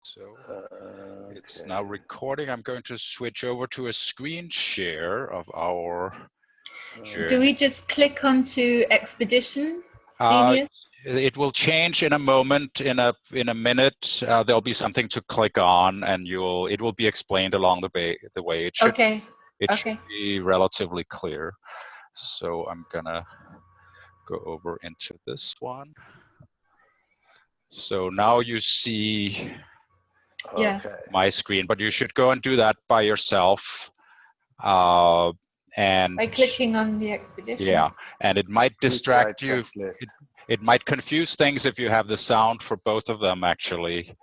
So it's now recording. I'm going to switch over to a screen share of our journey. Do we just click onto expedition? It will change in a moment. In a minute, there'll be something to click on, and it will be explained along the way. It should should be relatively clear. So I'm gonna go over into this one. So now you see my screen, but you should go and do that by yourself. And by clicking on the expedition. Yeah, and it might distract you. It might confuse things if you have the sound for both of them, actually.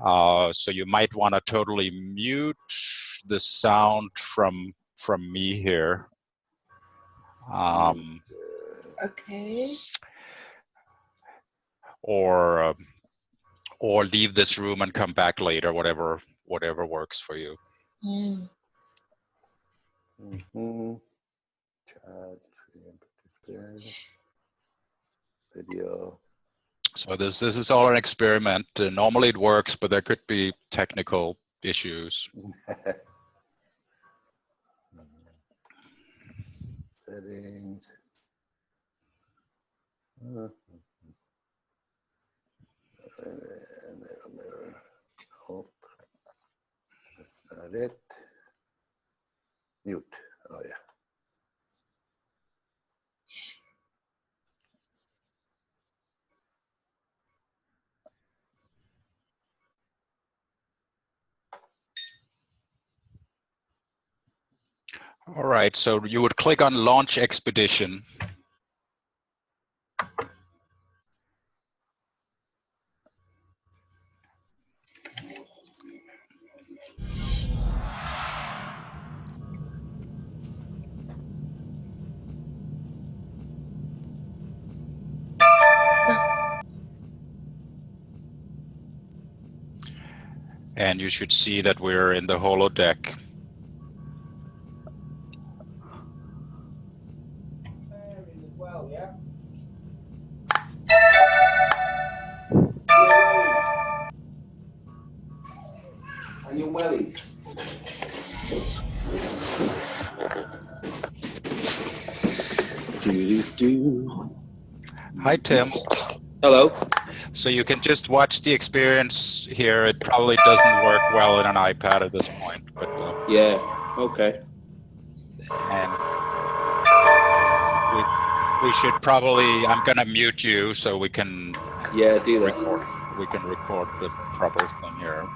So you might want to totally mute the sound from me here. Okay. Or leave this room and come back later, whatever works for you. Chat, video. So this is all an experiment. Normally it works, but there could be technical issues. Settings. Mirror. Nope. That's not it. Mute. Oh yeah. All right, so you would click on Launch Expedition. And you should see that we're in the holodeck. Well, yeah. And your wellies. Hi, Tim. Hello. So you can just watch the experience here. It probably doesn't work well in an iPad at this point, but yeah, okay. And we should probably. I'm gonna mute you so we can. Yeah, do that. We can record the proper thing here.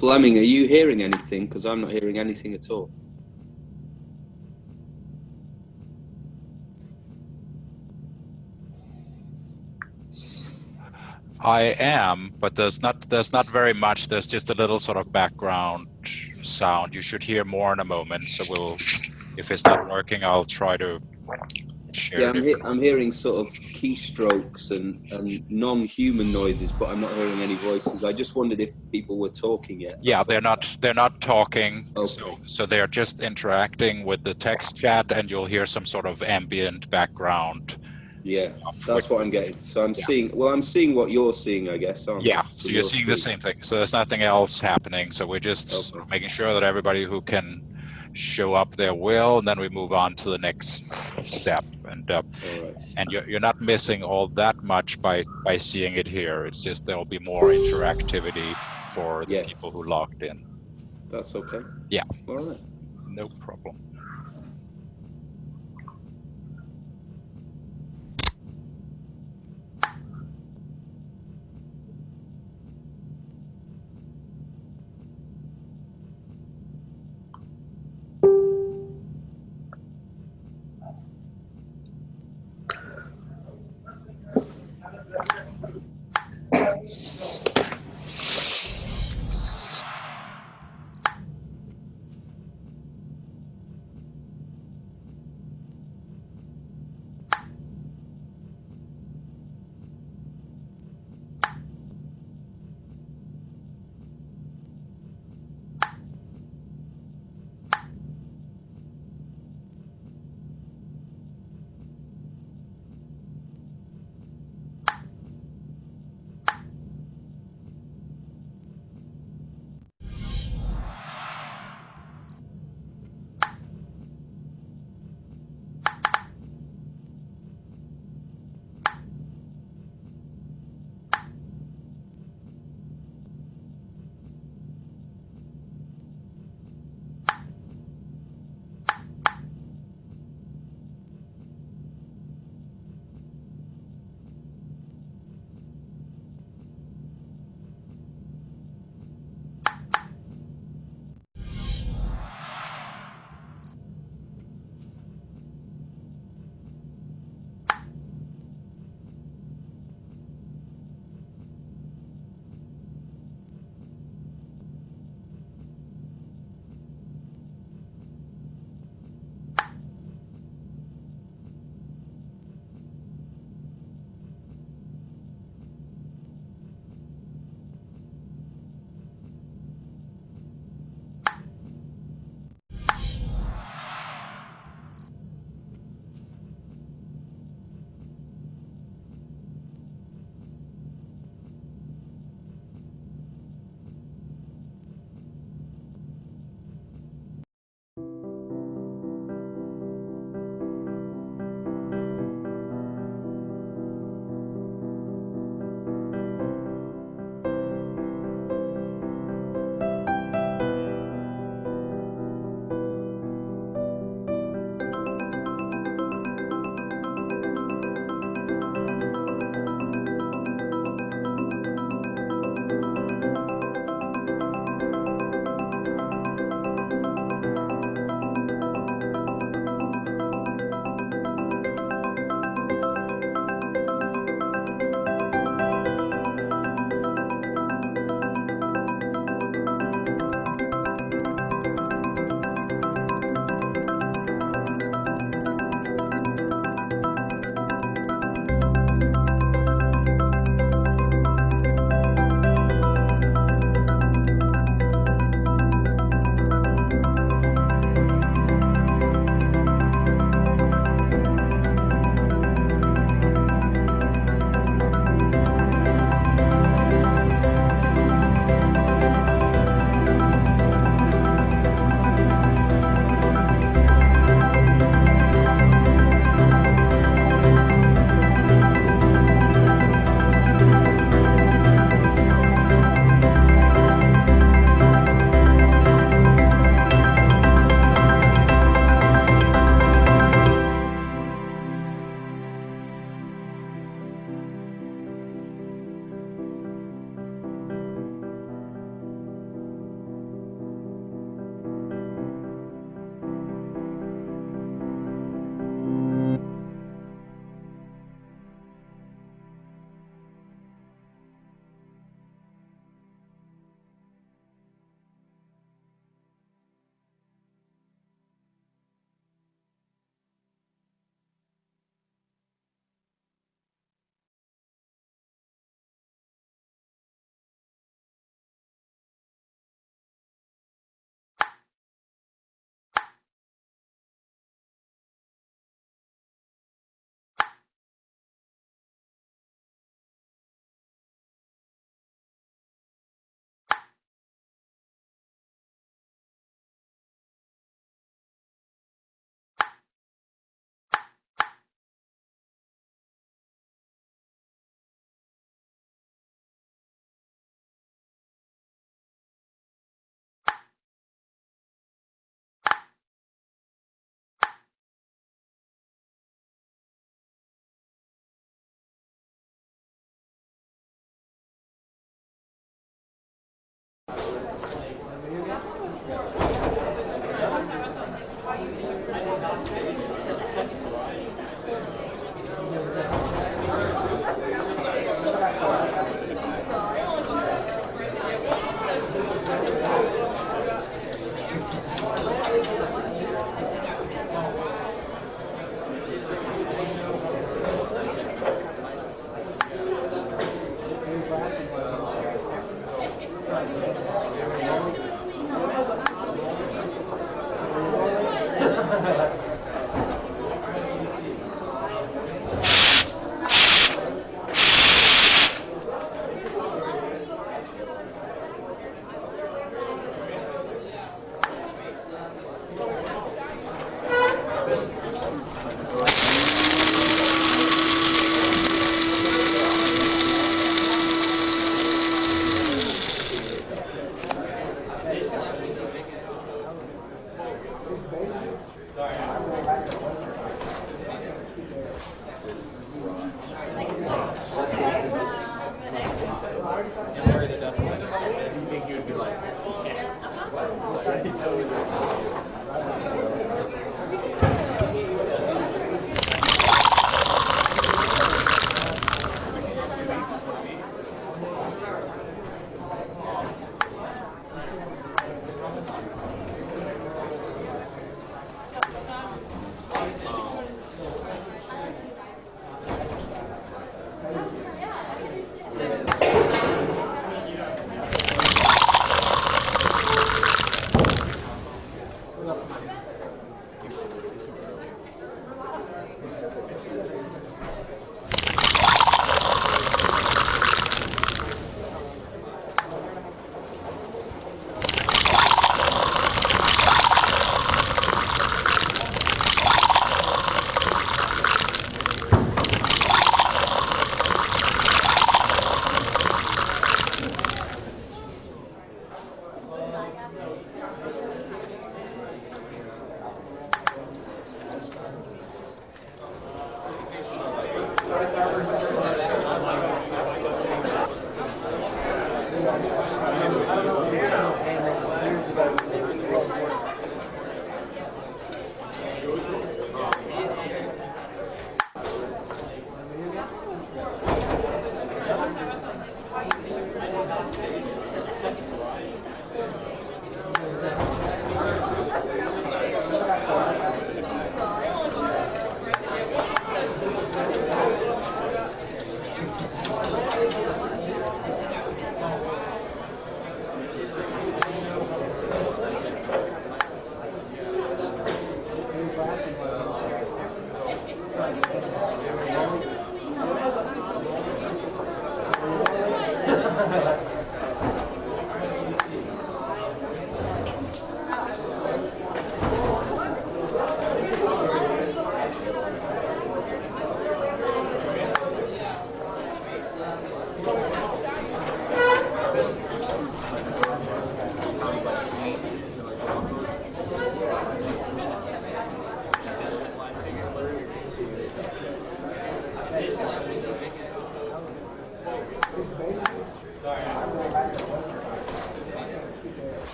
Fleming, are you hearing anything? Because I'm not hearing anything at all. I am, but there's not very much. There's just a little sort of background sound. You should hear more in a moment. So if it's not working, I'll try to share Yeah, it. I'm hearing sort of keystrokes and non-human noises, but I'm not hearing any voices. I just wondered if people were talking yet. Yeah, they're not talking. Okay. So they're just interacting with the text chat, and you'll hear some sort of ambient background. Yeah, stuff, that's what I'm getting. So I'm seeing what you're seeing, I guess, aren't Yeah, I? so you're seeing the same thing. So there's nothing else happening. So we're just sort of making sure that everybody who can show up there will, and then we move on to the next step. And and you're not missing all that much by seeing it here. It's just there'll be more interactivity for the people who logged in. That's okay. Yeah. All right. No problem.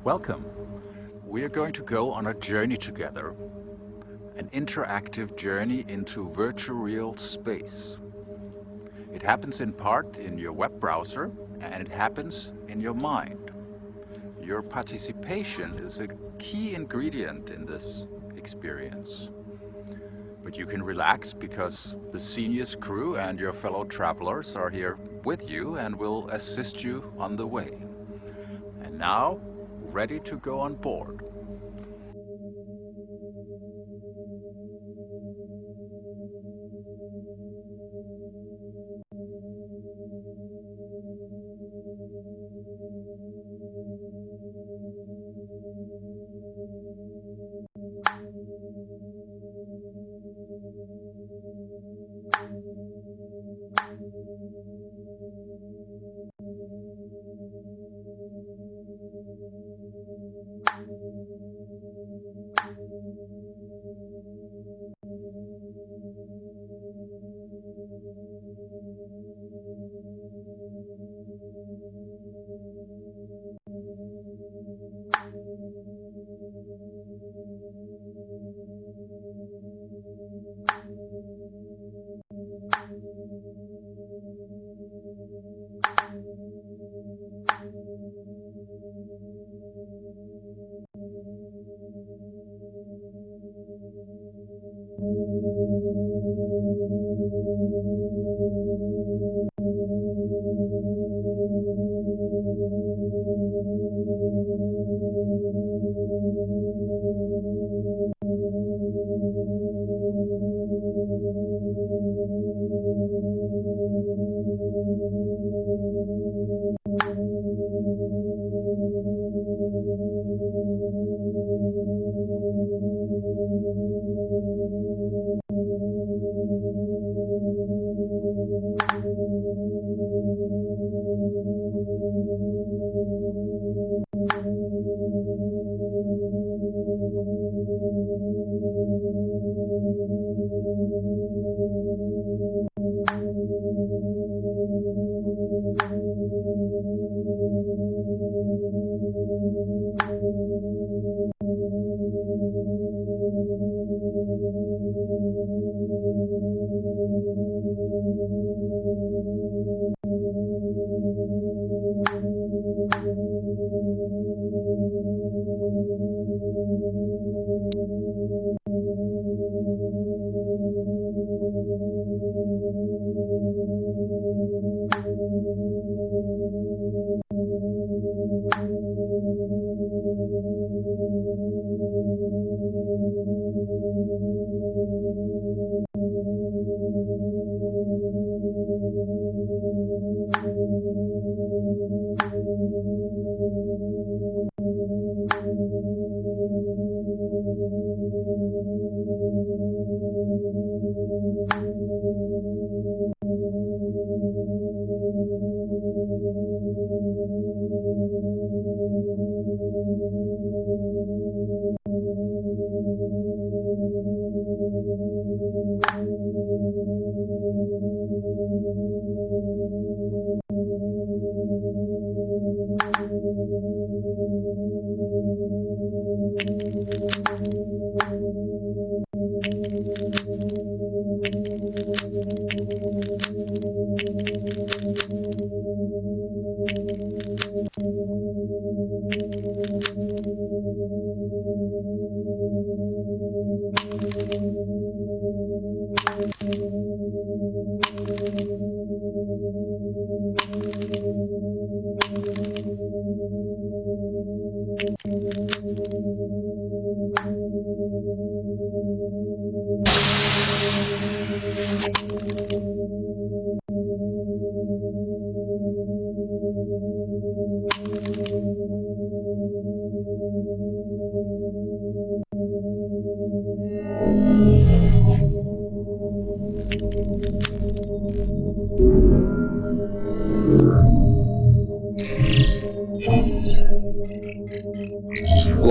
Welcome. We are going to go on a journey together, an interactive journey into virtual space. It happens in part in your web browser, and it happens in your mind. Your participation is a key ingredient in this experience. But you can relax because the Sceenius crew and your fellow travelers are here with you and will assist you on the way. And now, ready to go on board.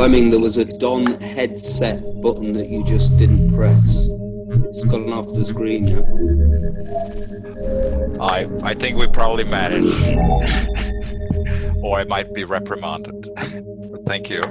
Fleming, there was a Don headset button that you just didn't press. It's gone off the screen now. I think we probably managed. Or I might be reprimanded. But thank you.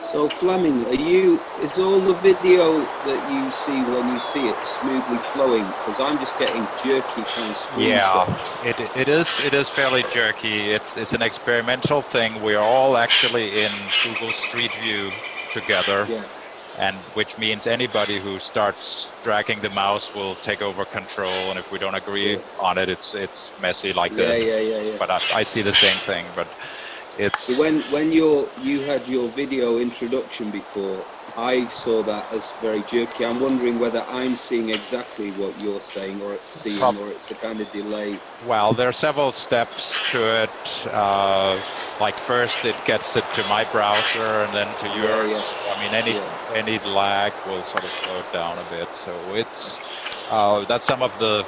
So Fleming, is all the video that you see when you see it smoothly flowing? Because I'm just getting jerky kind of screenshots. Yeah, it is fairly jerky. It's an experimental thing. We're all actually in Google Street View together. Yeah. And which means anybody who starts dragging the mouse will take over control, and if we don't agree on it, it's messy like this. Yeah. But I see the same thing. But it's so when you had your video introduction before, I saw that as very jerky. I'm wondering whether I'm seeing exactly what you're saying or it's a kind of delay. Well, there are several steps to it. Like first it gets it to my browser and then to yours. Yeah. So, I mean, any lag will sort of slow it down a bit. So it's that's some of the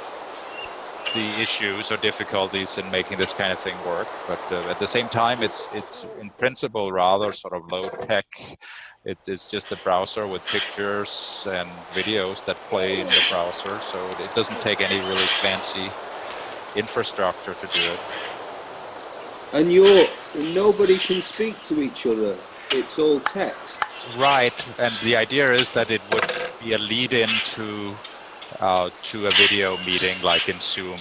issues or difficulties in making this kind of thing work. But at the same time, it's in principle rather sort of low tech. It's just a browser with pictures and videos that play in the browser. So it doesn't take any really fancy infrastructure to do it. And nobody can speak to each other. It's all text. Right, and the idea is that it would be a lead-in to a video meeting like in Zoom,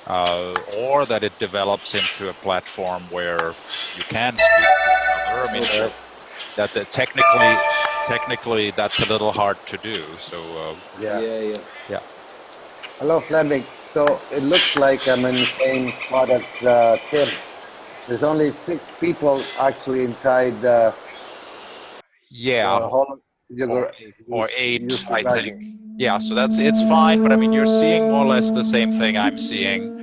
or that it develops into a platform where you can speak to each other. I mean, that technically that's a little hard to do. So Yeah. Yeah. Hello, Fleming. So it looks like I'm in the same spot as Tim. There's only 6 people actually inside the hall. Or 8, I think. Yeah, so it's fine, but I mean, you're seeing more or less the same thing I'm seeing.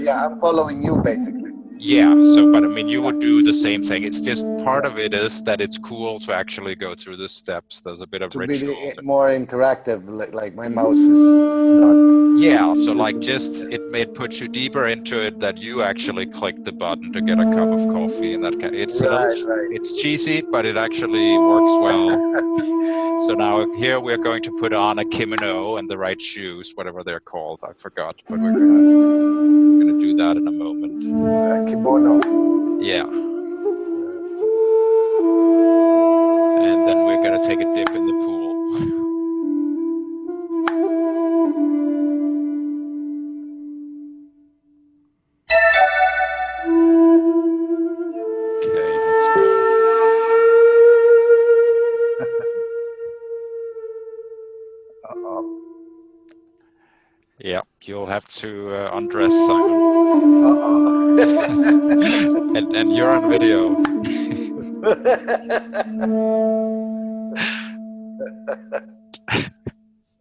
Yeah, I'm following you basically. Yeah, but I mean, you would do the same thing. It's just part of it is that it's cool to actually go through the steps. There's a bit of ritual. To be more interactive, like my mouse is not. Yeah, so like it puts you deeper into it that you actually click the button to get a cup of coffee and that kind of, it's cheesy, but it actually works well. So now here we're going to put on a kimono and the right shoes, whatever they're called. I forgot, but we're gonna do that in a moment. Kimono. Yeah. And then we're gonna take a dip in the pool. Okay, let's go. Uh-oh. Yeah, you'll have to undress Simon. and you're on video.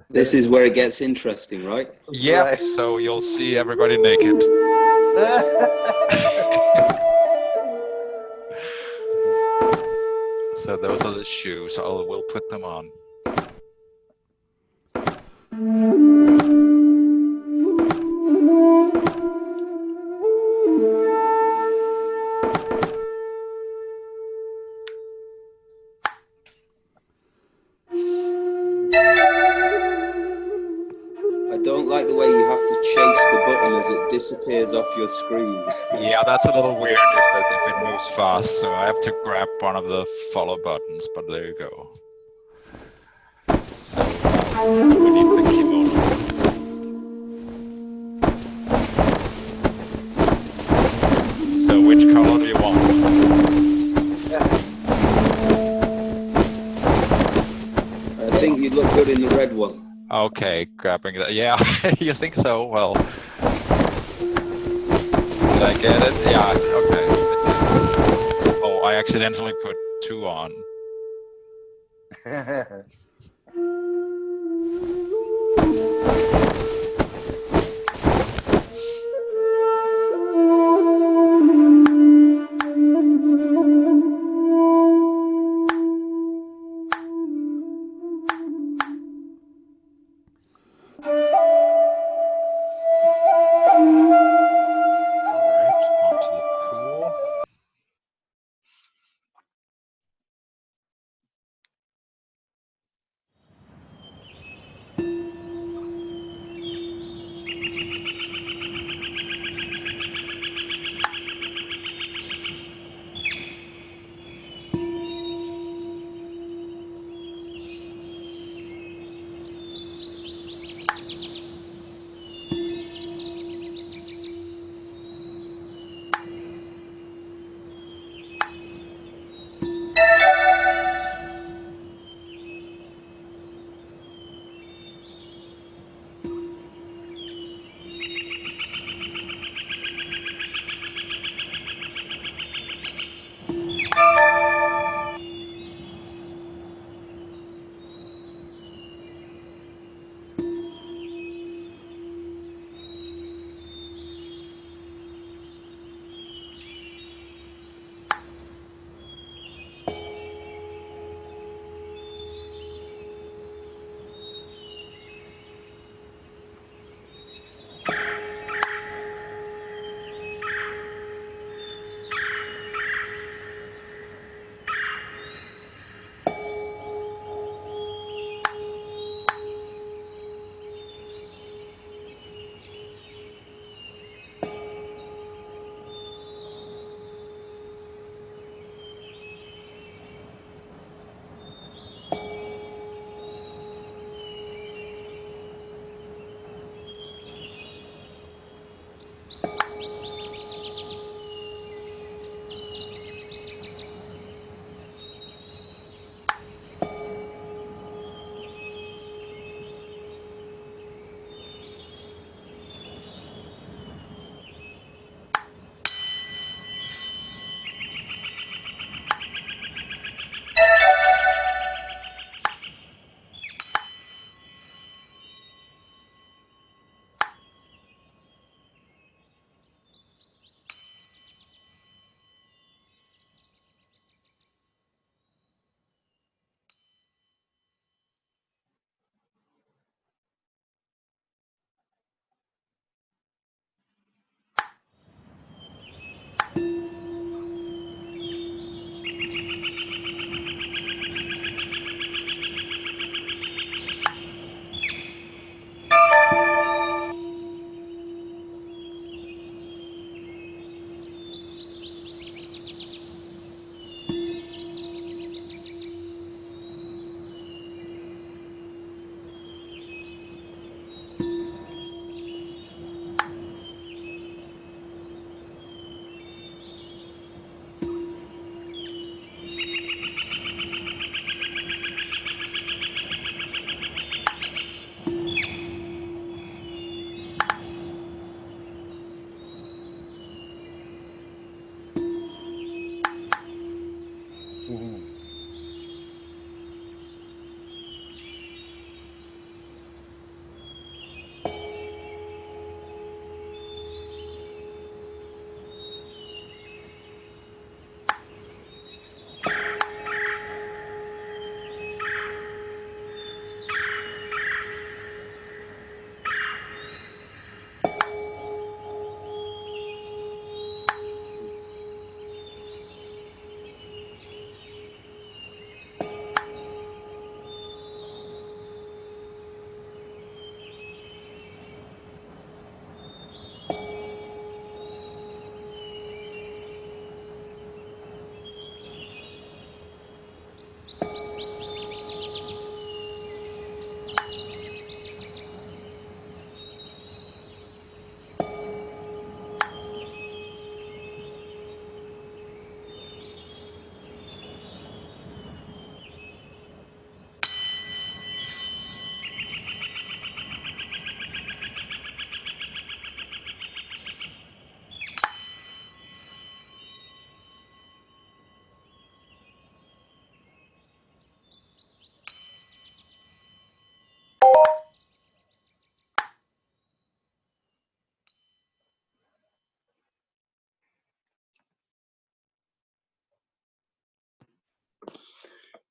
This is where it gets interesting, right? Yeah, right. So you'll see everybody naked. So those are the shoes. We'll put them on. I don't like the way you have to chase the button as it disappears off your screen. Yeah, that's a little weird if it moves fast, so I have to grab one of the follow buttons, but there you go. So we need the kimono. So which color do you want? I think you'd look good in the red one. Okay, grabbing that. Yeah, you think so? Well, did I get it? Yeah, okay. Oh, I accidentally put 2 on. Mhm.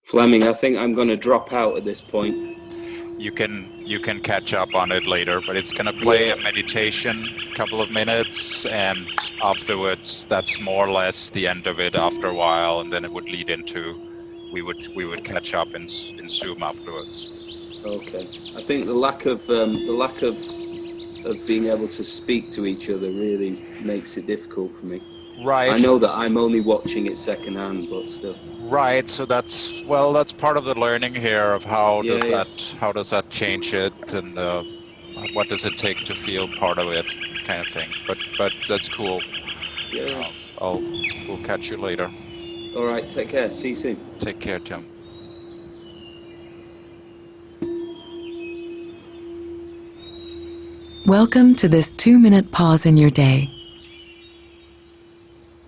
Fleming, I think I'm going to drop out at this point. You can catch up on it later, but it's going to play a meditation, couple of minutes, and afterwards, that's more or less the end of it after a while, and then it would lead into we would catch up in Zoom afterwards. Okay, I think the lack of being able to speak to each other really makes it difficult for me. Right. I know that I'm only watching it secondhand, but still. Right. So that's part of the learning here of how does that change it, and what does it take to feel part of it, kind of thing. But that's cool. Yeah. We'll catch you later. All right. Take care. See you soon. Take care, Tim. Welcome to this 2-minute pause in your day.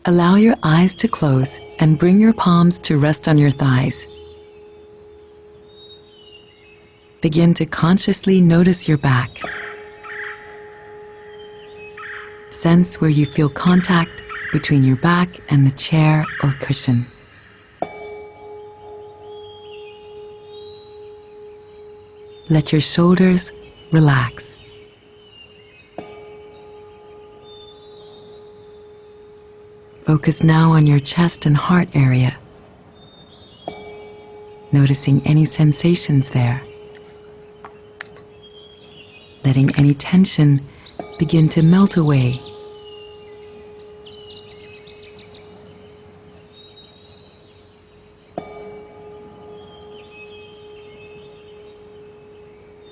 Allow your eyes to close and bring your palms to rest on your thighs. Begin to consciously notice your back. Sense where you feel contact between your back and the chair or cushion. Let your shoulders relax. Focus now on your chest and heart area, noticing any sensations there. Letting any tension begin to melt away.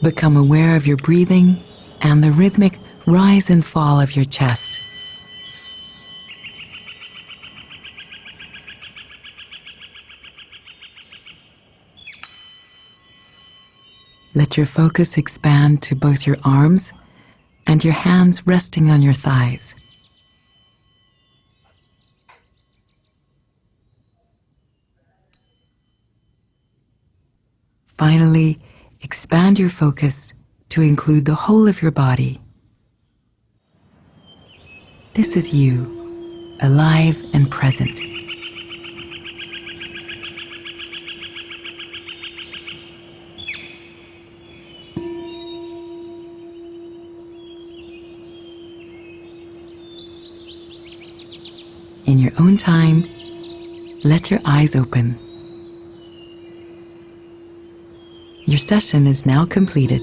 Become aware of your breathing and the rhythmic rise and fall of your chest. Let your focus expand to both your arms and your hands resting on your thighs. Finally, expand your focus to include the whole of your body. This is you, alive and present. In your own time, let your eyes open. Your session is now completed.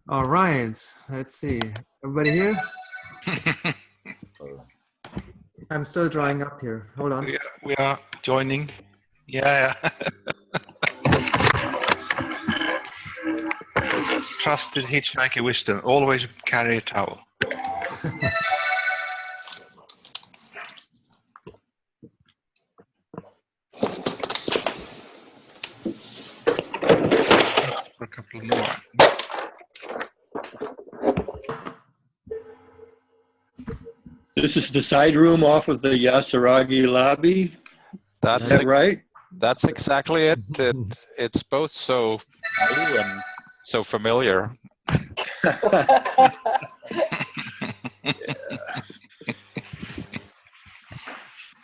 All right, let's see. Everybody here? I'm still drying up here. Hold on. We are joining. Yeah. Trusted hitchhiker wisdom. Always carry a towel. For a couple more. This is the side room off of the Yasuragi lobby. Is that right? That's exactly it. It's both so new and so familiar.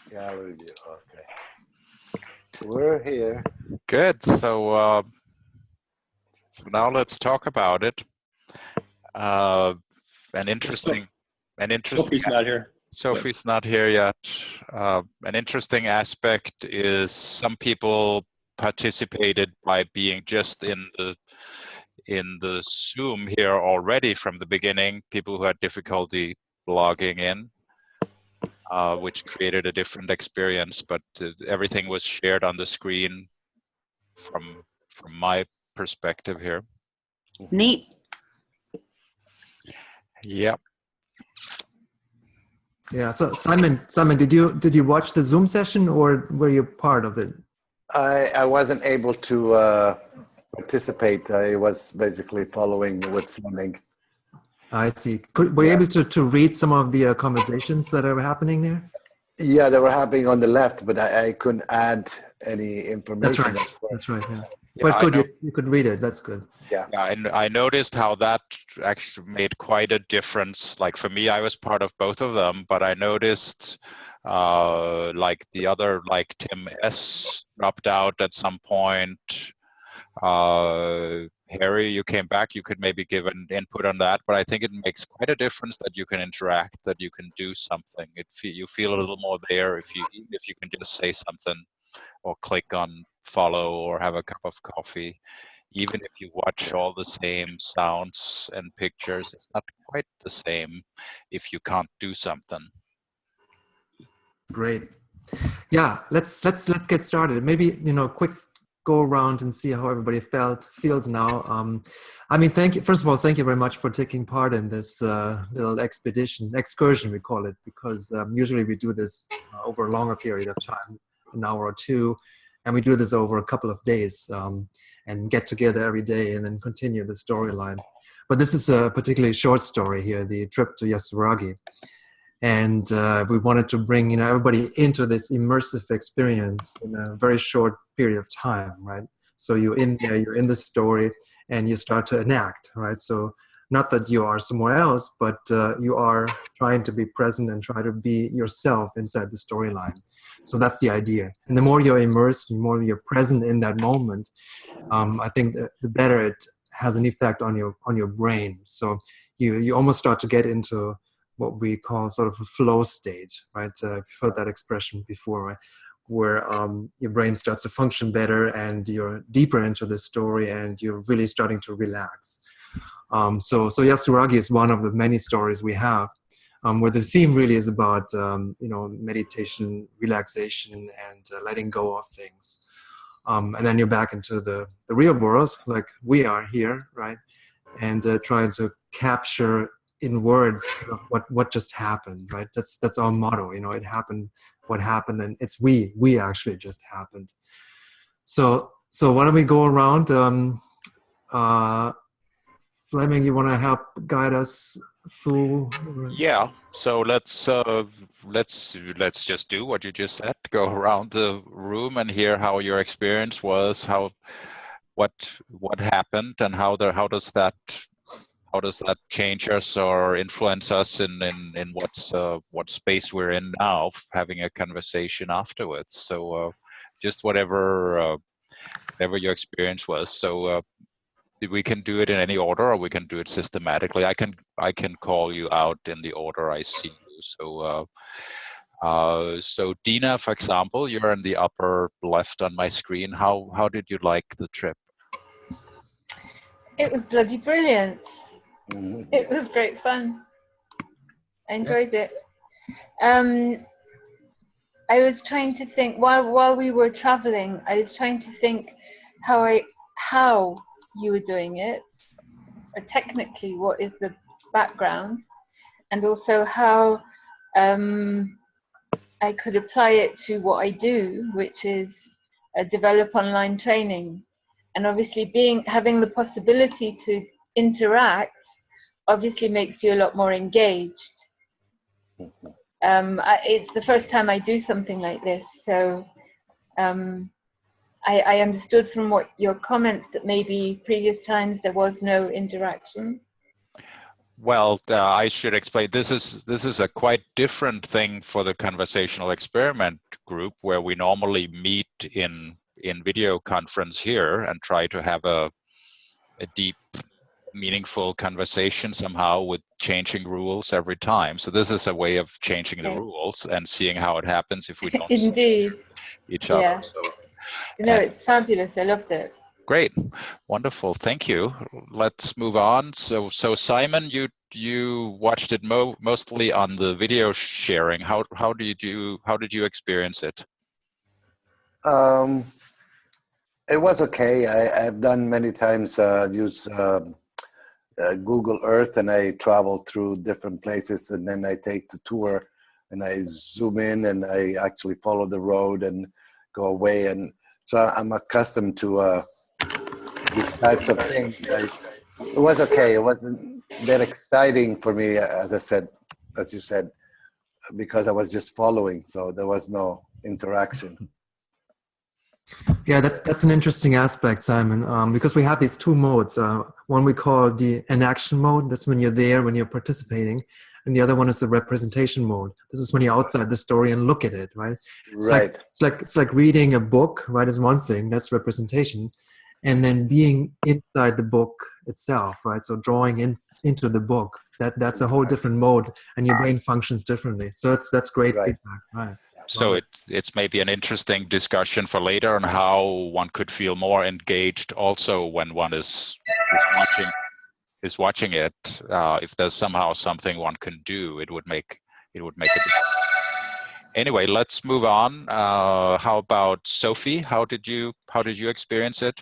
Gallery view. Okay. We're here. Good. So now let's talk about it. An interesting. Sophie's not here. Sophie's not here yet. An interesting aspect is some people participated by being just in the Zoom here already from the beginning. People who had difficulty logging in, which created a different experience. But everything was shared on the screen from my perspective here. Neat. Yep. Yeah. So Simon, did you watch the Zoom session or were you part of it? I wasn't able to participate. I was basically following with Fleming. I see. Were you able to read some of the conversations that are happening there? Yeah, they were happening on the left, but I couldn't add any information. That's right. Yeah. But good, you could read it. That's good. Yeah. And I noticed how that actually made quite a difference. Like for me, I was part of both of them, but I noticed like the other, like Tim S dropped out at some point. Harry, you came back, you could maybe give an input on that, but I think it makes quite a difference that you can interact, that you can do something. You feel a little more there if you can just say something or click on follow or have a cup of coffee. Even if you watch all the same sounds and pictures, it's not quite the same if you can't do something. Great. Yeah, let's get started. Maybe, quick go around and see how everybody feels now. I mean, first of all, thank you very much for taking part in this little excursion we call it, because usually we do this over a longer period of time, an hour or two, and we do this over a couple of days and get together every day and then continue the storyline. But this is a particularly short story here, the trip to Yasuragi. And we wanted to bring everybody into this immersive experience in a very short period of time, right? So you're in there, you're in the story, and you start to enact, right? So not that you are somewhere else, but you are trying to be present and try to be yourself inside the storyline. So that's the idea. And the more you're immersed, the more you're present in that moment, I think the better it has an effect on your brain. So you almost start to get into what we call sort of a flow state, right? You've heard that expression before, right? Where your brain starts to function better and you're deeper into the story and you're really starting to relax. So Yasuragi is one of the many stories we have where the theme really is about, meditation, relaxation, and letting go of things. And then you're back into the real world, like we are here, right? And trying to capture in words what just happened, right? That's our motto. It happened, what happened, and it's we actually just happened. So why don't we go around? Fleming, you want to help guide us through? Yeah. So let's just do what you just said. Go around the room and hear how your experience was, what happened, and how does that change us or influence us in what space we're in now, having a conversation afterwards. So just whatever your experience was. So we can do it in any order, or we can do it systematically. I can call you out in the order I see you. So Dina, for example, you're in the upper left on my screen. How did you like the trip? It was bloody brilliant. It was great fun. I enjoyed it. I was trying to think while we were traveling. I was trying to think how you were doing it, or technically what is the background, and also how I could apply it to what I do, which is develop online training. And obviously having the possibility to interact obviously makes you a lot more engaged. It's the first time I do something like this, so I understood from what your comments that maybe previous times there was no interaction. Well, I should explain. This is a quite different thing for the conversational experiment group, where we normally meet in video conference here and try to have a deep, meaningful conversation somehow with changing rules every time. So this is a way of changing the rules and seeing how it happens if we don't see each other. Yeah. So, it's fabulous. I loved it. Great, wonderful, thank you. Let's move on. So Simon, you watched it mostly on the video sharing. How did you experience it? It was okay. I've done many times use Google Earth, and I travel through different places, and then I take the tour and I zoom in and I actually follow the road and go away. And so I'm accustomed to these types of things. It was okay. It wasn't that exciting for me, as you said, because I was just following. So there was no interaction. Yeah, that's an interesting aspect, Simon, because we have these two modes. One we call the enaction mode. That's when you're there, when you're participating. And the other one is the representation mode. This is when you're outside the story and look at it, right? It's like reading a book, right, is one thing. That's representation. And then being inside the book itself, right? So drawing into the book, that's a whole different mode, and your brain functions differently. So that's great feedback, right? So it's maybe an interesting discussion for later on how one could feel more engaged also when one is watching it. If there's somehow something one can do, it would make a difference. Anyway, let's move on. How about Sophie? How did you experience it?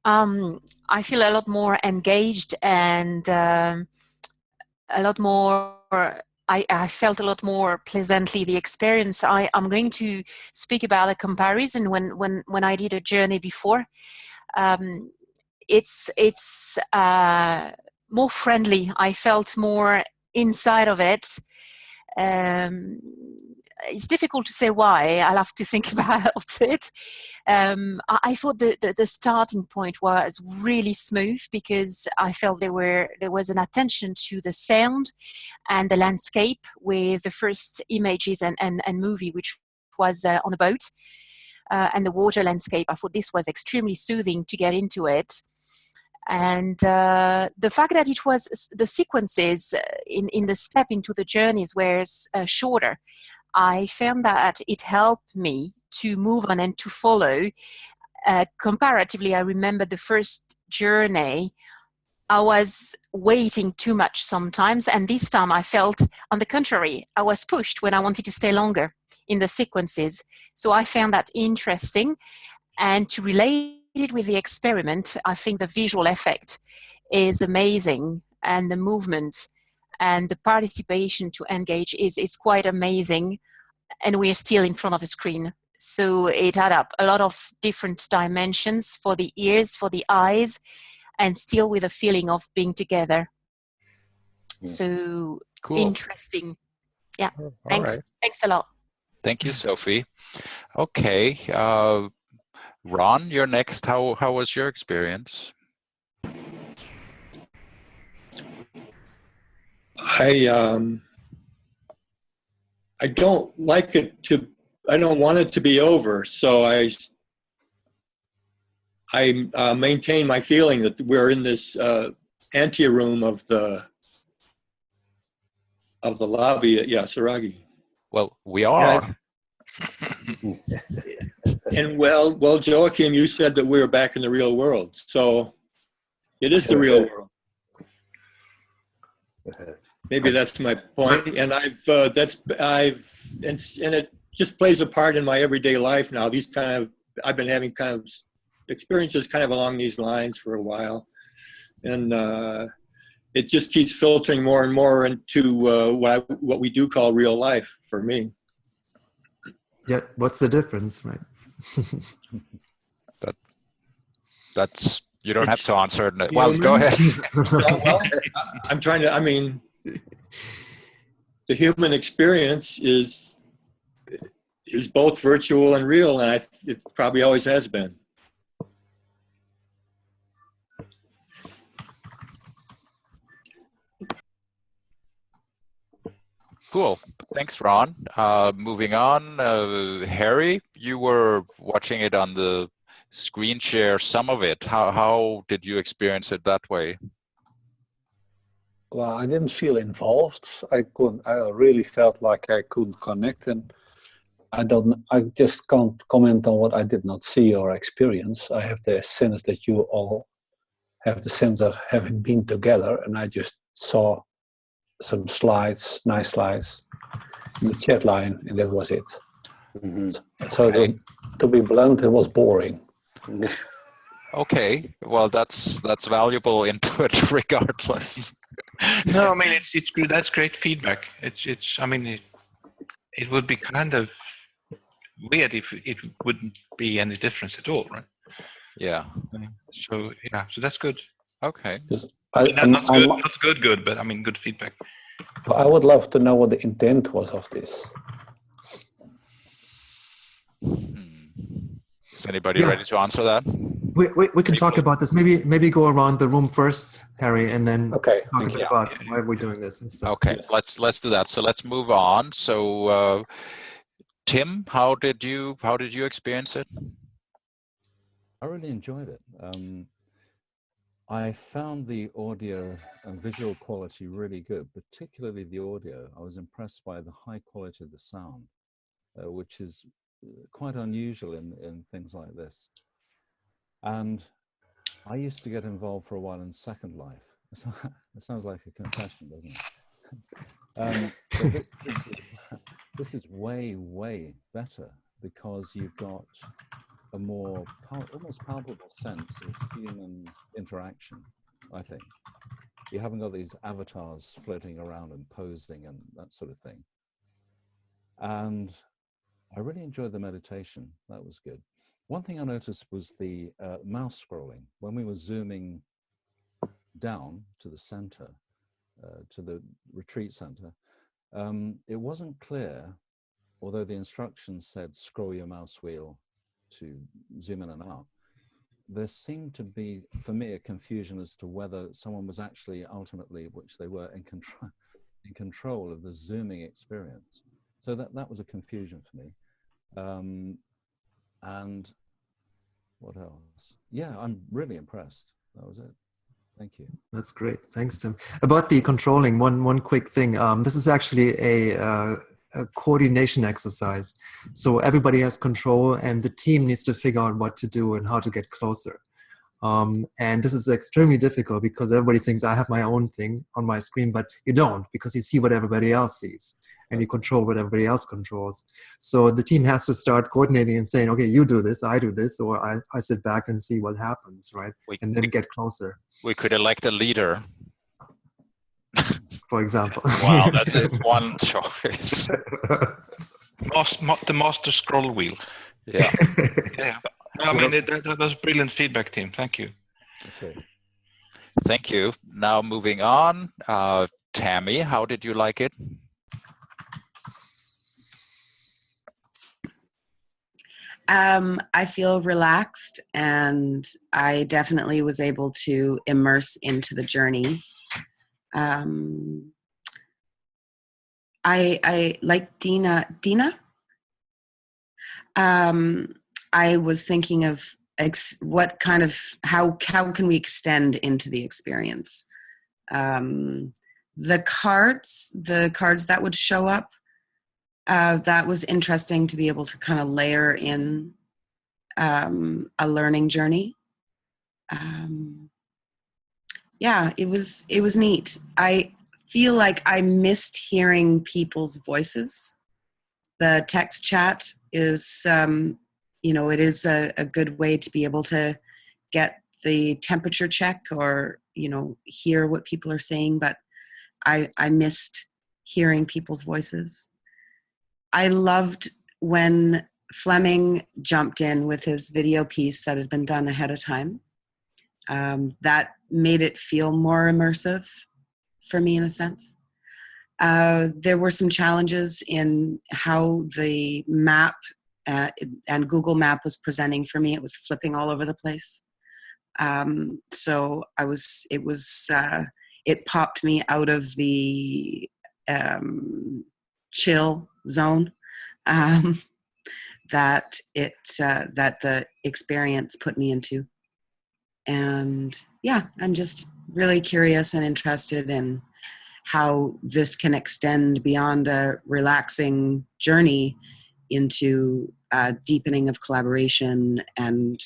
I feel a lot more engaged and a lot more. I felt a lot more pleasantly the experience. I'm going to speak about a comparison when I did a journey before. It's more friendly. I felt more inside of it. It's difficult to say why. I'll have to think about it. I thought the starting point was really smooth because I felt there was an attention to the sound and the landscape with the first images and movie, which was on a boat, and the water landscape. I thought this was extremely soothing to get into it. And the fact that it was the sequences in the step into the journeys were shorter, I found that it helped me to move on and to follow. Comparatively, I remember the first journey, I was waiting too much sometimes, and this time I felt, on the contrary, I was pushed when I wanted to stay longer in the sequences. So I found that interesting, and to relate it with the experiment, I think the visual effect is amazing, and the movement and the participation to engage is quite amazing, and we are still in front of a screen. So it had up a lot of different dimensions for the ears, for the eyes, and still with a feeling of being together. So cool. Interesting. Yeah, thanks. Right. Thanks a lot. Thank you, Sophie. Okay, Ron, you're next. How was your experience? I don't like it to. I don't want it to be over. So I maintain my feeling that we're in this anteroom of the lobby at Yasuragi. Well, we are. And well, Joachim, you said that we were back in the real world, so it is the real world. Maybe that's my point, and and it just plays a part in my everyday life now. I've been having kind of experiences kind of along these lines for a while, and it just keeps filtering more and more into what we do call real life for me. Yeah, what's the difference, right? That's you don't have to answer it. Well, go ahead. Well, I'm trying to. I mean, the human experience is both virtual and real, and it probably always has been. Cool. Thanks, Ron. Moving on, Harry, you were watching it on the screen share, some of it. How did you experience it that way? Well, I didn't feel involved. I really felt like I couldn't connect, and I just can't comment on what I did not see or experience. I have the sense that you all have the sense of having been together, and I just saw some slides, nice slides, in the chat line, and that was it. Mm-hmm. So okay. to be blunt, it was boring. Okay, well, that's valuable input regardless. No, I mean it's good. That's great feedback. I mean it would be kind of weird if it wouldn't be any difference at all, right? Yeah. So yeah, so that's good. Okay. Not good, but I mean good feedback. I would love to know what the intent was of this. Is anybody ready to answer that? We can talk about this. Maybe go around the room first, Harry, and then talk a bit about why are we doing this and stuff. Okay, yes. Let's do that. So let's move on. So Tim, how did you experience it? I really enjoyed it. I found the audio and visual quality really good, particularly the audio. I was impressed by the high quality of the sound, which is quite unusual in things like this. And I used to get involved for a while in Second Life. It sounds like a confession, doesn't it? this is way, way better because you've got a more almost palpable sense of human interaction, I think. You haven't got these avatars floating around and posing and that sort of thing. And I really enjoyed the meditation. That was good. One thing I noticed was the mouse scrolling. When we were zooming down to the center, to the retreat center, it wasn't clear, although the instructions said scroll your mouse wheel to zoom in and out. There seemed to be, for me, a confusion as to whether someone was actually ultimately, which they were, in control of the zooming experience. So that was a confusion for me. And what else? Yeah, I'm really impressed. That was it. Thank you. That's great. Thanks, Tim. About the controlling, one quick thing. This is actually a coordination exercise. So everybody has control and the team needs to figure out what to do and how to get closer. And this is extremely difficult because everybody thinks I have my own thing on my screen, but you don't, because you see what everybody else sees and you control what everybody else controls. So the team has to start coordinating and saying, okay, you do this, I do this, or I sit back and see what happens, right? And then get closer. We could elect a leader. For example. Wow, it's one choice. The master scroll wheel. Yeah. Yeah. I mean, that was brilliant feedback, Tim. Thank you. Okay. Thank you. Now moving on. Tammy, how did you like it? I feel relaxed, and I definitely was able to immerse into the journey. I like Dina. I was thinking of what kind of, how can we extend into the experience? The cards that would show up, that was interesting to be able to kind of layer in a learning journey. Yeah, it was neat. I feel like I missed hearing people's voices. The text chat is, it is a good way to be able to get the temperature check or, hear what people are saying, but I missed hearing people's voices. I loved when Fleming jumped in with his video piece that had been done ahead of time. That made it feel more immersive for me in a sense. There were some challenges in how the map and Google Map was presenting for me. It was flipping all over the place. So it popped me out of the chill zone that the experience put me into. And yeah, I'm just really curious and interested in how this can extend beyond a relaxing journey into deepening of collaboration and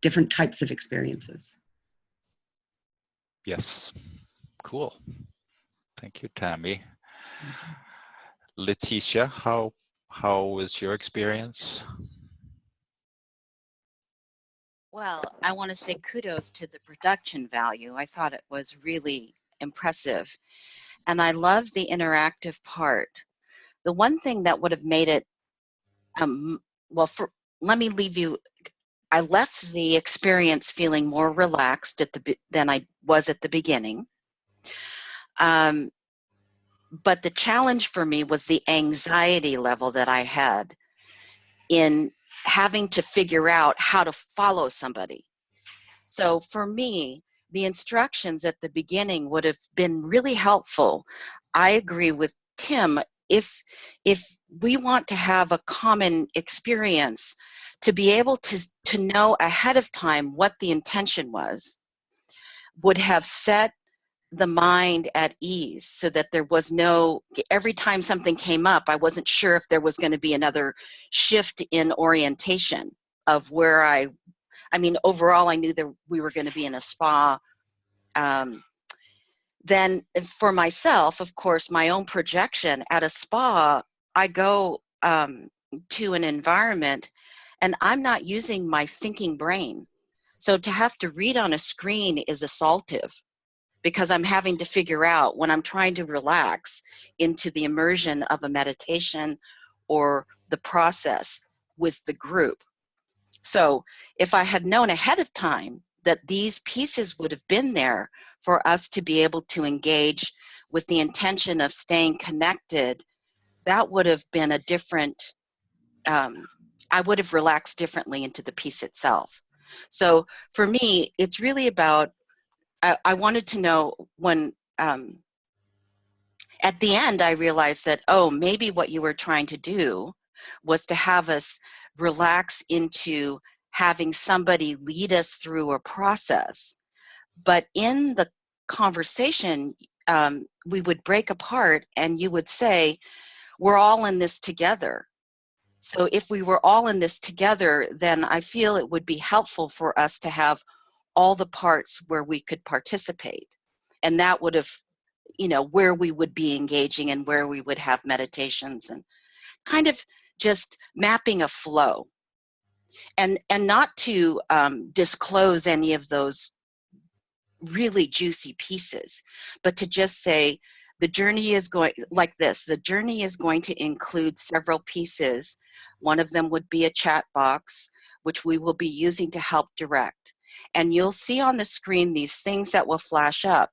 different types of experiences. Yes, cool. Thank you, Tammy. Leticia, how was your experience? Well, I want to say kudos to the production value. I thought it was really impressive. And I love the interactive part. The one thing that would have made it, let me leave you, I left the experience feeling more relaxed than I was at the beginning. But the challenge for me was the anxiety level that I had in having to figure out how to follow somebody. So for me, the instructions at the beginning would have been really helpful. I agree with Tim. If we want to have a common experience, to be able to know ahead of time what the intention was, would have set the mind at ease so that there was no, every time something came up, I wasn't sure if there was going to be another shift in orientation of where I mean, overall, I knew that we were going to be in a spa. then for myself, of course, my own projection at a spa, I go to an environment and I'm not using my thinking brain. So to have to read on a screen is assaultive, because I'm having to figure out when I'm trying to relax into the immersion of a meditation or the process with the group. So if I had known ahead of time that these pieces would have been there for us to be able to engage with the intention of staying connected, that would have been a different, I would have relaxed differently into the piece itself. So for me, it's really about, I wanted to know when, at the end, I realized that, oh, maybe what you were trying to do was to have us relax into having somebody lead us through a process. But in the conversation, we would break apart and you would say, we're all in this together. So if we were all in this together, then I feel it would be helpful for us to have all the parts where we could participate. And that would have, you know, where we would be engaging and where we would have meditations, and kind of just mapping a flow. And not to disclose any of those really juicy pieces, but to just say the journey is going like this. The journey is going to include several pieces. One of them would be a chat box, which we will be using to help direct. And you'll see on the screen these things that will flash up.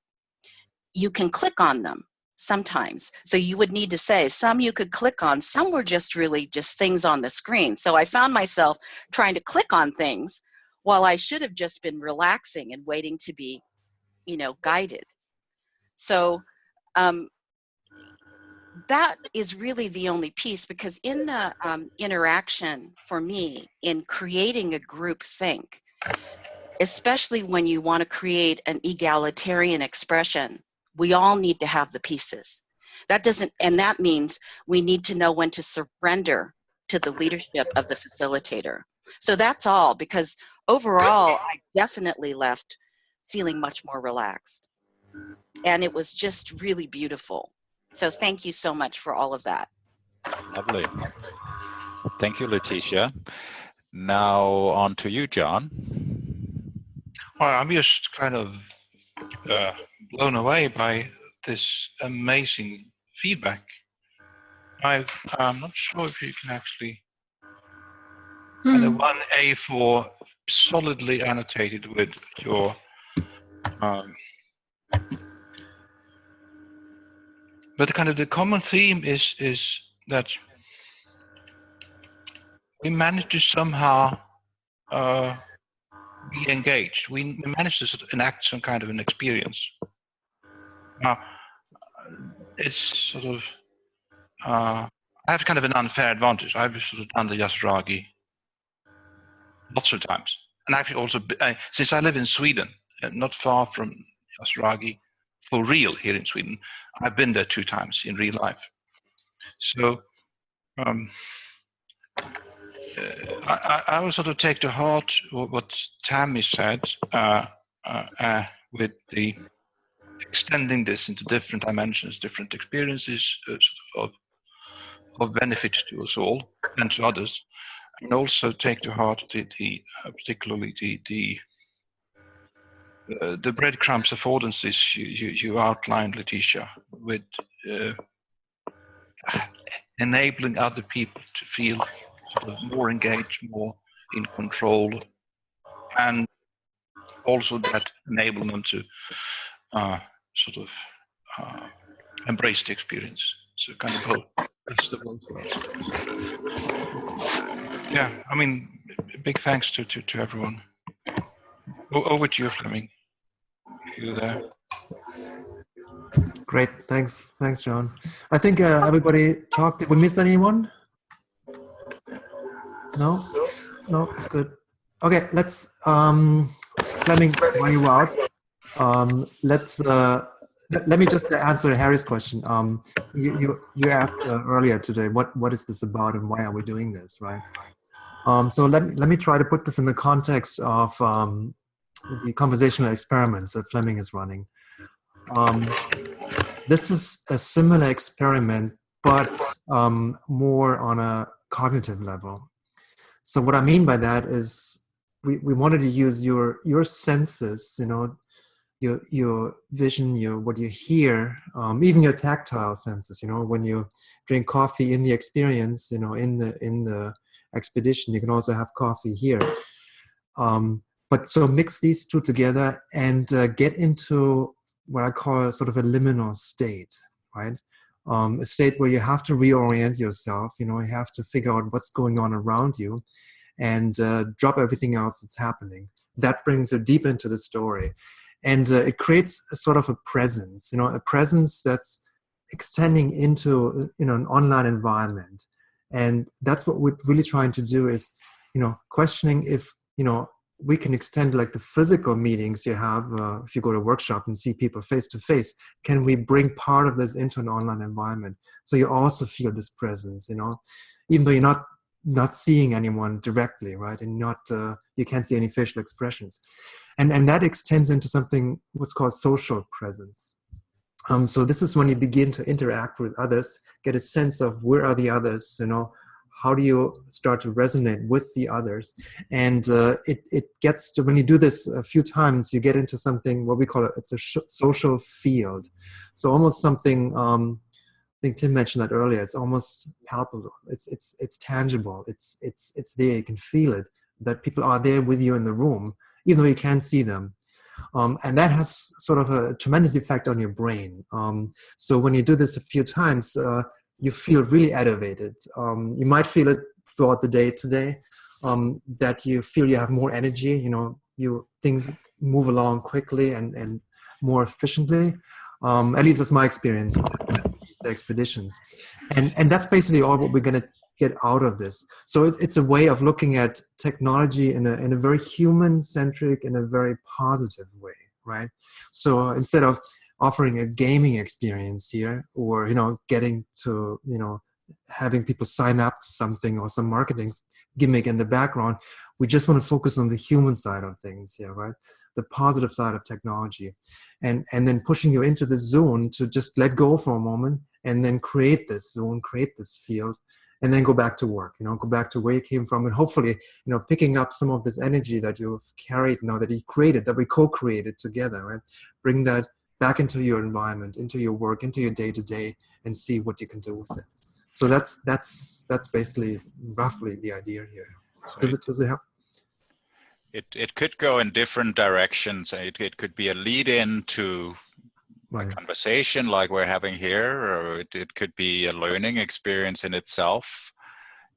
You can click on them sometimes. So you would need to say, some you could click on, some were just really just things on the screen. So I found myself trying to click on things while I should have just been relaxing and waiting to be, you know, guided. So that is really the only piece, because in the interaction for me in creating a group think, especially when you want to create an egalitarian expression, we all need to have the pieces. That doesn't, and that means we need to know when to surrender to the leadership of the facilitator. So that's all, because overall, I definitely left feeling much more relaxed. And it was just really beautiful. So thank you so much for all of that. Lovely. Thank you, Letitia. Now on to you, John. Well, I'm just kind of blown away by this amazing feedback. I'm not sure if you can actually, kind of one A4 solidly annotated with your but kind of the common theme is that we managed to somehow be engaged. We managed to sort of enact some kind of an experience. Now, it's sort of, I have kind of an unfair advantage. I've sort of done the Yasuragi lots of times. And actually also, since I live in Sweden, not far from Yasuragi, for real here in Sweden, I've been there 2 times in real life. So I will sort of take to heart what Tammy said with the extending this into different dimensions, different experiences sort of benefit to us all and to others, and also take to heart particularly the breadcrumbs affordances you outlined, Letitia, with enabling other people to feel sort of more engaged, more in control, and also that enable them to sort of embrace the experience. So kind of both. That's the both worlds. Yeah, I mean, big thanks to everyone. Over to you, Fleming. You there? Great, thanks, John. I think everybody talked. Did we miss anyone? No, it's good. Okay, let's Fleming, while you out, let me just answer Harry's question. You asked earlier today, what is this about and why are we doing this, right? So let me try to put this in the context of the conversational experiments that Fleming is running. This is a similar experiment, but more on a cognitive level. So what I mean by that is we wanted to use your senses, you know, your vision, what you hear, even your tactile senses. You know, when you drink coffee in the experience, you know, in the expedition, you can also have coffee here. But so mix these two together and get into what I call sort of a liminal state, right? A state where you have to reorient yourself. You know, you have to figure out what's going on around you, and drop everything else that's happening. That brings you deep into the story. And it creates a sort of a presence, you know, a presence that's extending into, you know, an online environment. And that's what we're really trying to do is, you know, questioning if, you know, we can extend like the physical meetings you have, if you go to a workshop and see people face to face, can we bring part of this into an online environment? So you also feel this presence, you know, even though you're not seeing anyone directly, right? And you can't see any facial expressions. And that extends into something what's called social presence. So this is when you begin to interact with others, get a sense of where are the others, you know, how do you start to resonate with the others? And it gets to, when you do this a few times, you get into something, what we call it's a social field. So almost something, I think Tim mentioned that earlier, it's almost palpable, it's tangible, it's there, you can feel it, that people are there with you in the room, even though you can't see them. And that has sort of a tremendous effect on your brain. So when you do this a few times, you feel really elevated. You might feel it throughout the day today, that you feel you have more energy, you know, things move along quickly and more efficiently. At least that's my experience with these expeditions. And that's basically all what we're going to get out of this. So it's a way of looking at technology in a very human-centric, in a very positive way, right? So instead of offering a gaming experience here, or, you know, getting to, you know, having people sign up to something or some marketing gimmick in the background, we just want to focus on the human side of things here, right? The positive side of technology, and then pushing you into this zone to just let go for a moment and then create this zone, create this field, and then go back to work, you know, go back to where you came from, and hopefully, you know, picking up some of this energy that you've carried now, that you created, that we co-created together, right? Bring that back into your environment, into your work, into your day-to-day, and see what you can do with it. So that's basically roughly the idea here. Does it help? It could go in different directions. It could be a lead-in to a conversation like we're having here, or it could be a learning experience in itself.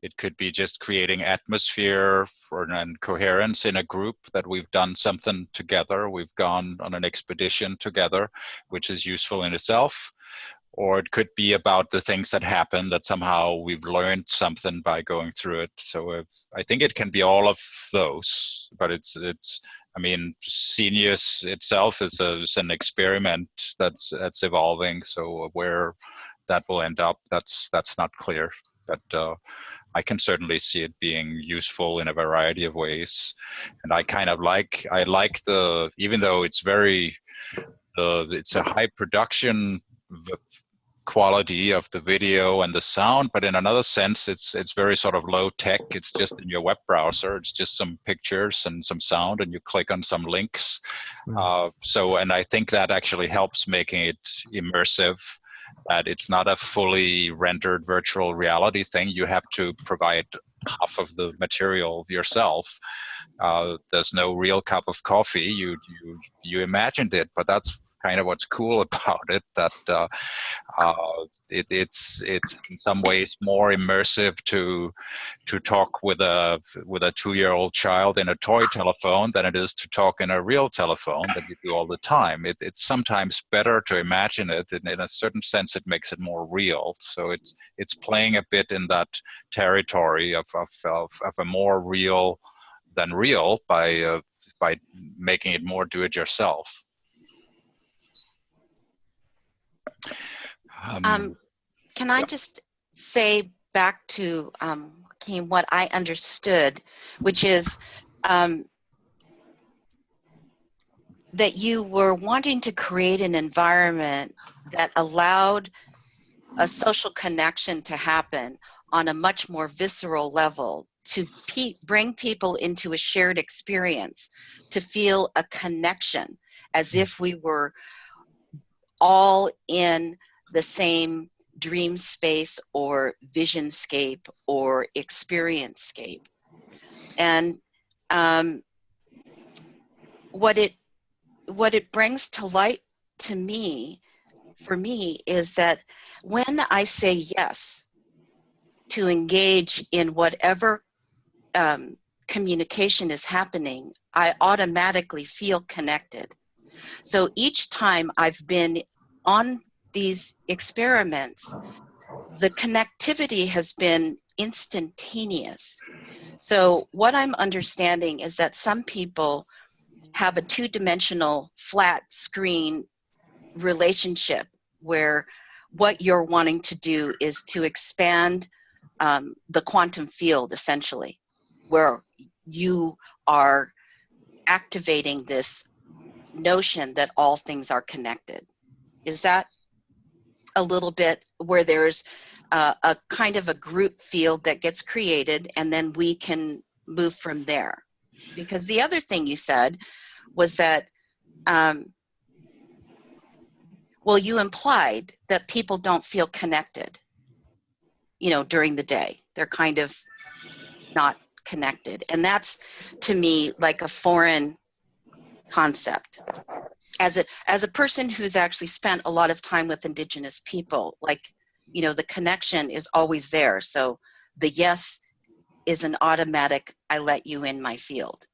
It could be just creating atmosphere and coherence in a group, that we've done something together. We've gone on an expedition together, which is useful in itself. Or it could be about the things that happen, that somehow we've learned something by going through it. So I think it can be all of those, but it's I mean, Sceenius itself is an experiment that's evolving. So where that will end up, that's not clear. But I can certainly see it being useful in a variety of ways. And I kind of like the, even though it's very, it's a high production quality of the video and the sound, but in another sense, it's very sort of low tech. It's just in your web browser. It's just some pictures and some sound, and you click on some links. And I think that actually helps making it immersive. That it's not a fully rendered virtual reality thing. You have to provide half of the material yourself. There's no real cup of coffee. You imagined it, but that's kind of what's cool about it. That it's in some ways more immersive to talk with a 2-year-old child in a toy telephone than it is to talk in a real telephone that you do all the time. It's sometimes better to imagine it, and in a certain sense, it makes it more real. So it's playing a bit in that territory of a more real than real by making it more do-it-yourself. Can I just say back to what I understood, which is that you were wanting to create an environment that allowed a social connection to happen on a much more visceral level, to bring people into a shared experience, to feel a connection, as if we were all in the same dream space or vision scape or experience scape. And what it brings to light to me, for me, is that when I say yes to engage in whatever communication is happening, I automatically feel connected. So each time I've been on these experiments, the connectivity has been instantaneous. So what I'm understanding is that some people have a two-dimensional flat screen relationship where what you're wanting to do is to expand the quantum field, essentially, where you are activating this notion that all things are connected. Is that a little bit where there's a kind of a group field that gets created, and then we can move from there? Because the other thing you said was that, well, you implied that people don't feel connected, you know, during the day. They're kind of not connected. And that's, to me, like a foreign concept. As a person who's actually spent a lot of time with Indigenous people, like, you know, the connection is always there. So the yes is an automatic, I let you in my field.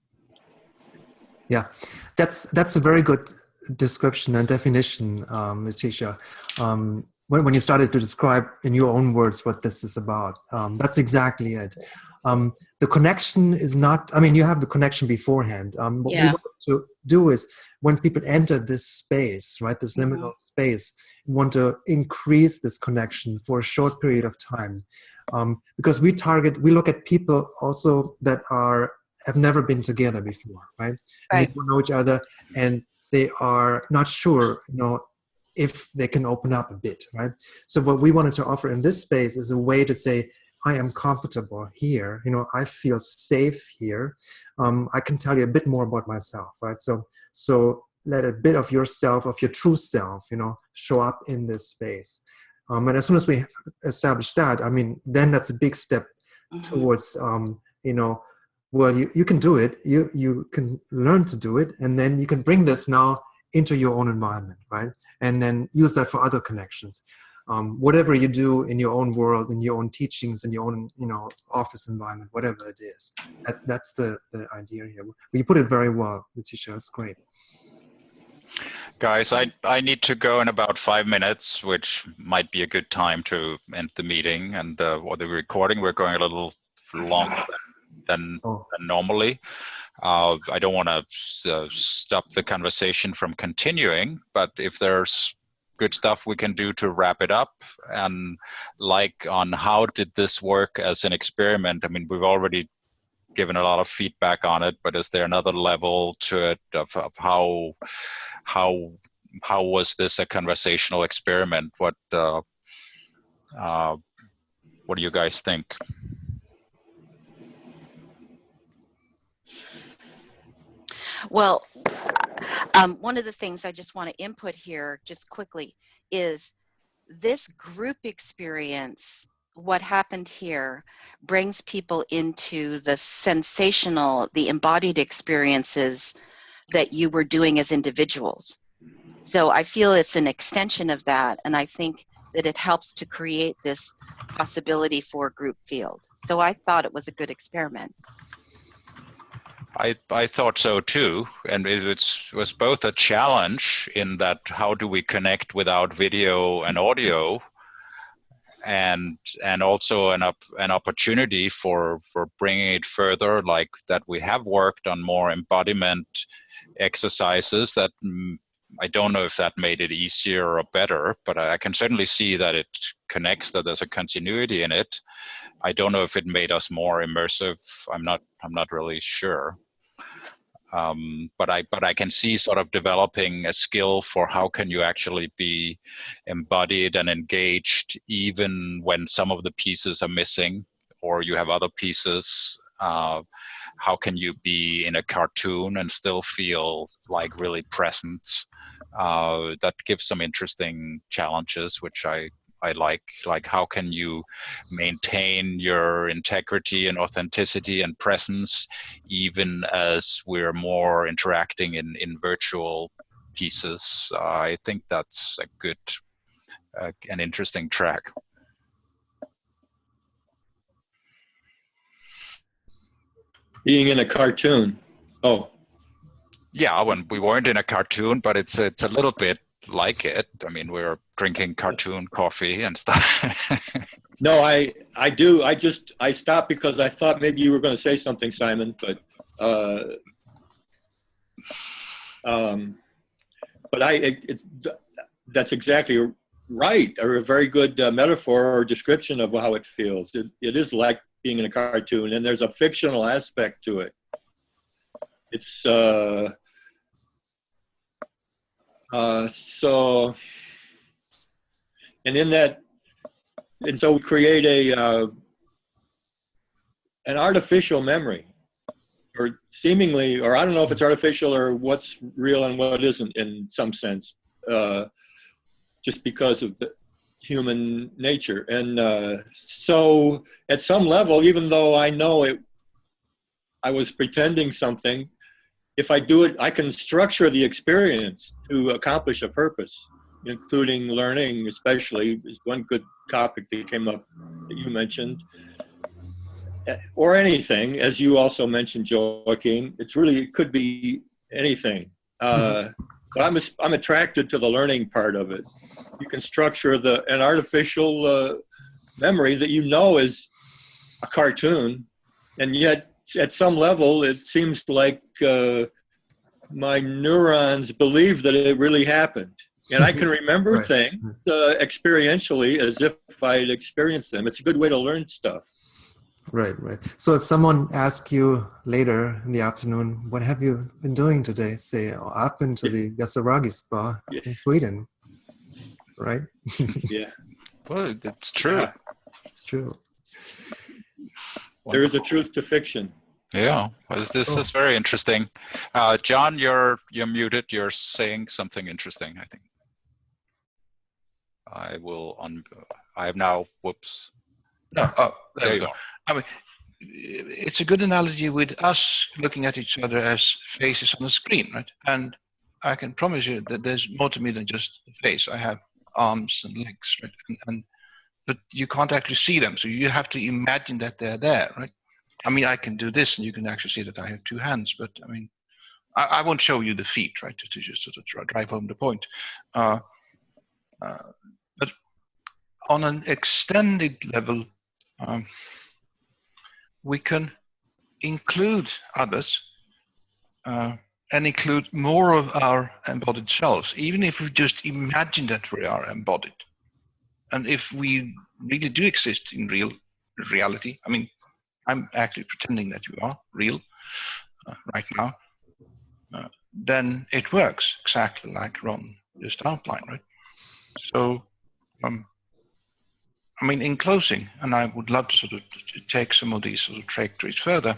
Yeah, that's a very good description and definition, Letitia. When you started to describe in your own words what this is about, that's exactly it. The connection is not, I mean, you have the connection beforehand. What we want to do is when people enter this space, right, this liminal space, we want to increase this connection for a short period of time. Because we look at people also that have never been together before, right? And they don't know each other, and they are not sure, you know, if they can open up a bit, right? So what we wanted to offer in this space is a way to say, I am comfortable here, you know, I feel safe here. I can tell you a bit more about myself, right? So let a bit of yourself, of your true self, you know, show up in this space. And as soon as we establish that, I mean, then that's a big step towards, you know, well, you can do it, you can learn to do it, and then you can bring this now into your own environment, right? And then use that for other connections. Whatever you do in your own world, in your own teachings, in your own, you know, office environment, whatever it is, that's the idea here. You put it very well, Letitia, that's great. Guys, I need to go in about 5 minutes, which might be a good time to end the meeting and or the recording. We're going a little longer than normally. I don't want to stop the conversation from continuing, but if there's good stuff we can do to wrap it up, and like on how did this work as an experiment, I mean, we've already given a lot of feedback on it, but is there another level to it of how was this a conversational experiment? What do you guys think? Well, one of the things I just want to input here just quickly is this group experience, what happened here, brings people into the sensational, the embodied experiences that you were doing as individuals. So I feel it's an extension of that, and I think that it helps to create this possibility for a group field. So I thought it was a good experiment. I thought so too, and it was both a challenge in that how do we connect without video and audio, and also an opportunity for bringing it further, like that we have worked on more embodiment exercises that I don't know if that made it easier or better, but I can certainly see that it connects, that there's a continuity in it. I don't know if it made us more immersive. I'm not really sure. But I can see sort of developing a skill for how can you actually be embodied and engaged even when some of the pieces are missing or you have other pieces. How can you be in a cartoon and still feel like really present? That gives some interesting challenges, which I like how can you maintain your integrity and authenticity and presence even as we're more interacting in virtual pieces. I think that's a good an interesting track. Being in a cartoon. Oh. Yeah, when we weren't in a cartoon, but it's a little bit like it. I mean, we're drinking cartoon coffee and stuff. No, I do. I stopped because I thought maybe you were going to say something, Simon, but that's exactly right, or a very good metaphor or description of how it feels. It is like being in a cartoon, and there's a fictional aspect to it. It's so, and in that, and so we create an artificial memory, or seemingly, or I don't know if it's artificial or what's real and what isn't in some sense, just because of the human nature. And so at some level, even though I know I was pretending something, if I do it, I can structure the experience to accomplish a purpose, including learning, especially, is one good topic that came up that you mentioned. Or anything, as you also mentioned, Joaquin. It could be anything. But I'm attracted to the learning part of it. You can structure an artificial memory that you know is a cartoon, and yet at some level it seems like my neurons believe that it really happened. And I can remember things experientially as if I'd experienced them. It's a good way to learn stuff. Right. So if someone asks you later in the afternoon, what have you been doing today? Say, oh, I've been to the Yasuragi spa in Sweden. Right? Yeah. Well, it's true. Yeah. It's true. There is a truth to fiction. Yeah, well, this is very interesting. John, you're muted. You're saying something interesting, I think. I have now, whoops. No, there we go. I mean, it's a good analogy with us looking at each other as faces on a screen, right? And I can promise you that there's more to me than just the face. I have arms and legs, right? But you can't actually see them, so you have to imagine that they're there, right? I mean, I can do this, and you can actually see that I have two hands, but I mean, I won't show you the feet, right, to just sort of drive home the point. But on an extended level, we can include others and include more of our embodied selves, even if we just imagine that we are embodied. And if we really do exist in reality, I mean, I'm actually pretending that you are real right now, then it works exactly like Ron just outlined, right? So, I mean, in closing, and I would love to sort of take some of these sort of trajectories further,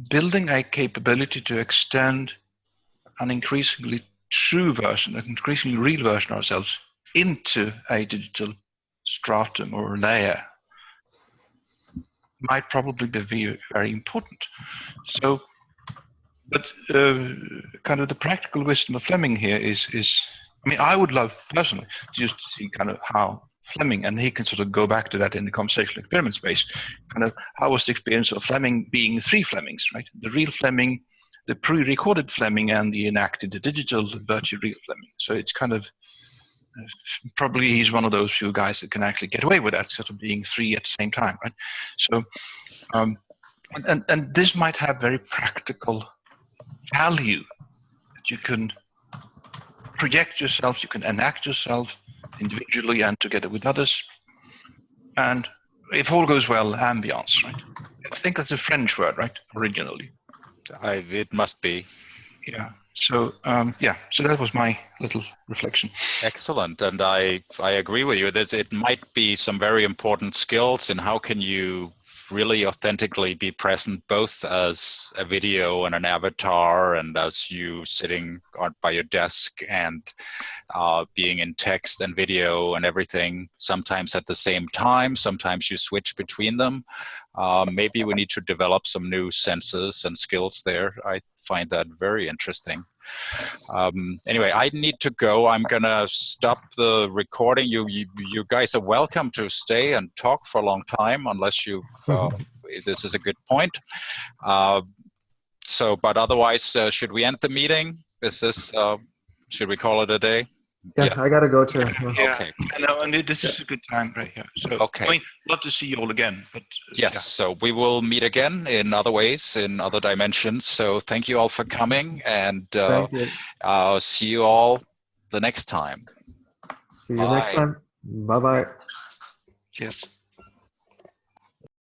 building a capability to extend an increasingly true version, an increasingly real version of ourselves into a digital stratum or layer might probably be very, very important. So, but kind of the practical wisdom of Fleming here is, I mean, I would love personally to just see kind of how Fleming, and he can sort of go back to that in the conversational experiment space, kind of how was the experience of Fleming being three Flemings, right? The real Fleming, the pre-recorded Fleming, and the enacted, the digital virtual real Fleming. So it's kind of, probably he's one of those few guys that can actually get away with that, sort of being three at the same time, right? So, and this might have very practical value that you can project yourself, you can enact yourself individually and together with others. And if all goes well, ambience, right? I think that's a French word, right? Originally. It must be. Yeah. So so that was my little reflection. Excellent, and I agree with you. It might be some very important skills in how can you really authentically be present both as a video and an avatar, and as you sitting by your desk, and being in text and video and everything, sometimes at the same time, sometimes you switch between them. Maybe we need to develop some new senses and skills there. I find that very interesting. Anyway, I need to go. I'm gonna stop the recording. You guys are welcome to stay and talk for a long time, unless you've this is a good point. But otherwise, should we end the meeting? Is this should we call it a day? Yeah, I gotta go too. Yeah. Okay. And this is a good time right here. So okay. I mean, love to see you all again. But yes, so we will meet again in other ways, in other dimensions. So thank you all for coming, and I'll see you all the next time. See you next time. Bye bye. Yes.